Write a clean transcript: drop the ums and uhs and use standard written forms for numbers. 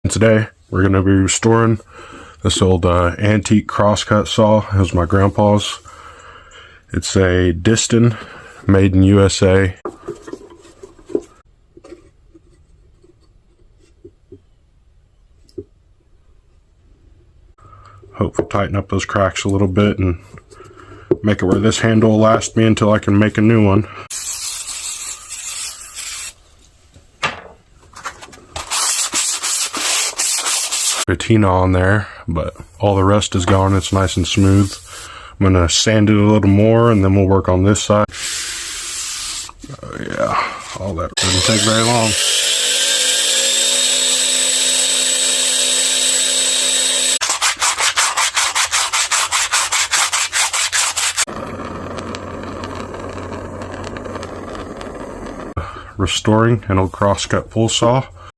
Today we're going to be restoring this old antique crosscut saw. It was my grandpa's. It's a Diston, made in USA. Hopefully tighten up those cracks a little bit and make it where this handle will last me until I can make a new one. Patina on there, but all the rust is gone. It's nice and smooth. I'm gonna sand it a little more and then we'll work on this side. Oh yeah, all that didn't take very long. Restoring an old crosscut pull saw.